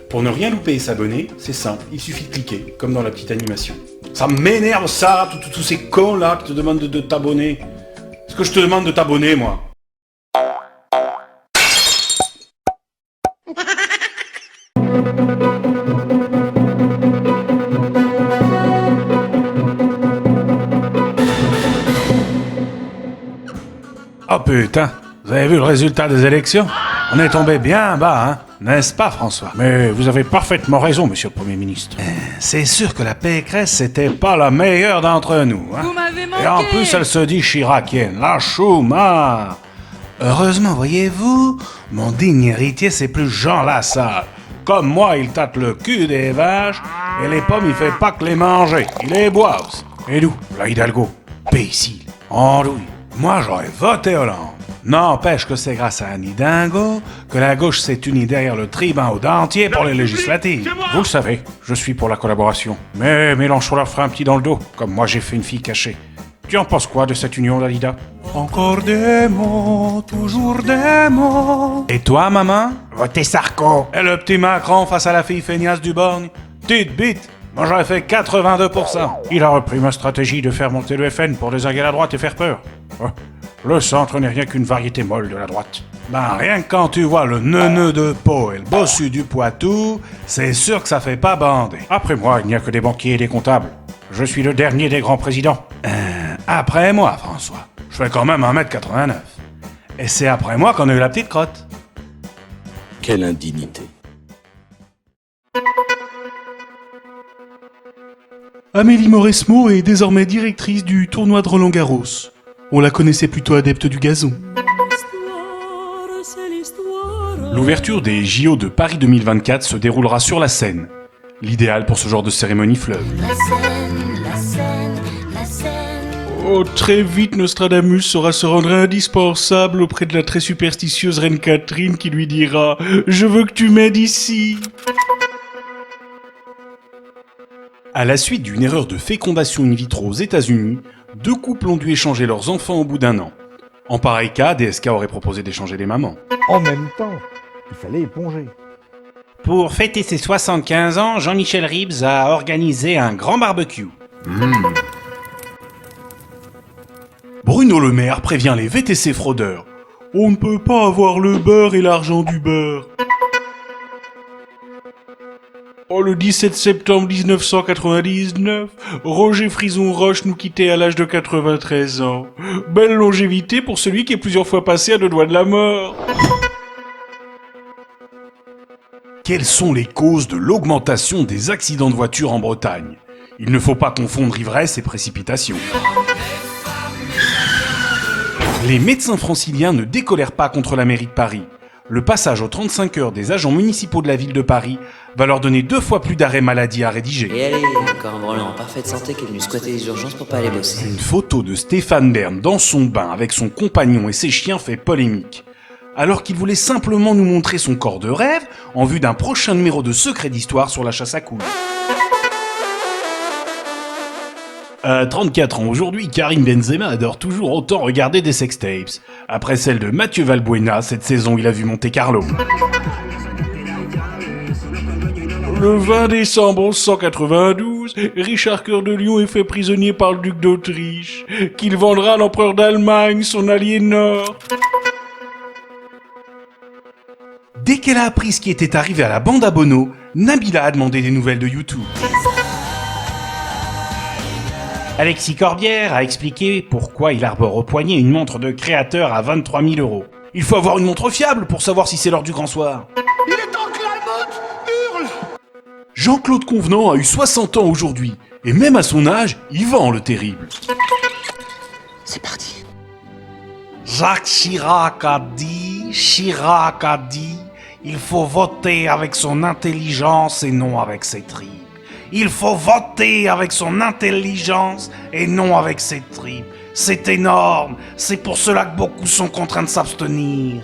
Pour ne rien louper et s'abonner, c'est simple, il suffit de cliquer, comme dans la petite animation. Ça m'énerve ça, tous ces cons là qui te demandent de t'abonner. Est-ce que je te demande de t'abonner, moi? Oh putain, vous avez vu le résultat des élections? On est tombé bien bas, hein? N'est-ce pas, François? Mais vous avez parfaitement raison, monsieur le Premier ministre. C'est sûr que la Pécresse, c'était pas la meilleure d'entre nous, hein? Vous m'avez manqué! Et en plus, elle se dit chiracienne, la Choumard. Heureusement, voyez-vous, mon digne héritier, c'est plus Jean Lassalle. Comme moi, il tâte le cul des vaches, et les pommes, il fait pas que les manger, il les boit aussi. Et nous, la Hidalgo, imbécile, andouille. Moi, j'aurais voté Hollande. N'empêche que c'est grâce à Anne Hidalgo que la gauche s'est unie derrière le tribun au dentier pour les législatives. Vous le savez, je suis pour la collaboration. Mais Mélenchon leur fera un petit dans le dos, comme moi j'ai fait une fille cachée. Tu en penses quoi de cette union, Dalida? Encore des mots, toujours des mots. Et toi, maman? Votez Sarko. Et le petit Macron face à la fille feignasse du Borgne? Petite bite. Moi j'aurais fait 82%. Il a repris ma stratégie de faire monter le FN pour désinguer la droite et faire peur. Le centre n'est rien qu'une variété molle de la droite. Ben rien que quand tu vois le neuneu de Pau et le bossu du Poitou, c'est sûr que ça fait pas bander. Après moi, il n'y a que des banquiers et des comptables. Je suis le dernier des grands présidents. Après moi, François. Je fais quand même 1m89. Et c'est après moi qu'on a eu la petite crotte. Quelle indignité. Amélie Mauresmo est désormais directrice du tournoi de Roland-Garros. On la connaissait plutôt adepte du gazon. L'ouverture des JO de Paris 2024 se déroulera sur la Seine. L'idéal pour ce genre de cérémonie fleuve. Oh, très vite, Nostradamus saura se rendre indispensable auprès de la très superstitieuse reine Catherine qui lui dira « Je veux que tu m'aides ici !» À la suite d'une erreur de fécondation in vitro aux États-Unis, 2 couples ont dû échanger leurs enfants au bout d'1 an. En pareil cas, DSK aurait proposé d'échanger les mamans. En même temps, il fallait éponger. Pour fêter ses 75 ans, Jean-Michel Ribes a organisé un grand barbecue. Bruno Le Maire prévient les VTC fraudeurs. On ne peut pas avoir le beurre et l'argent du beurre. Oh, le 17 septembre 1999, Roger Frison-Roche nous quittait à l'âge de 93 ans. Belle longévité pour celui qui est plusieurs fois passé à 2 doigts de la mort. Quelles sont les causes de l'augmentation des accidents de voiture en Bretagne? Il ne faut pas confondre ivresse et précipitation. Les médecins franciliens ne décolèrent pas contre la mairie de Paris. Le passage aux 35 heures des agents municipaux de la ville de Paris va leur donner 2 fois plus d'arrêts maladie à rédiger. Et allez, encore un branlant en parfaite santé qui est venu squatter les urgences pour pas aller bosser. Une photo de Stéphane Bern dans son bain avec son compagnon et ses chiens fait polémique. Alors qu'il voulait simplement nous montrer son corps de rêve en vue d'un prochain numéro de Secret d'Histoire sur la chasse à couilles. À 34 ans aujourd'hui, Karim Benzema adore toujours autant regarder des sextapes. Après celle de Mathieu Valbuena, cette saison il a vu Monte Carlo. Le 20 décembre 1192, Richard Cœur de Lion est fait prisonnier par le duc d'Autriche, qu'il vendra à l'empereur d'Allemagne, son allié nord. Dès qu'elle a appris ce qui était arrivé à la bande à Bono, Nabila a demandé des nouvelles de YouTube. Alexis Corbière a expliqué pourquoi il arbore au poignet une montre de créateur à 23 000 €. Il faut avoir une montre fiable pour savoir si c'est l'heure du grand soir. Il est temps que l'Allemande hurle! Jean-Claude Convenant a eu 60 ans aujourd'hui, et même à son âge, il vend le terrible. C'est parti. Jacques Chirac a dit, il faut voter avec son intelligence et non avec ses tripes. Il faut voter avec son intelligence et non avec ses tripes. C'est énorme, c'est pour cela que beaucoup sont contraints de s'abstenir.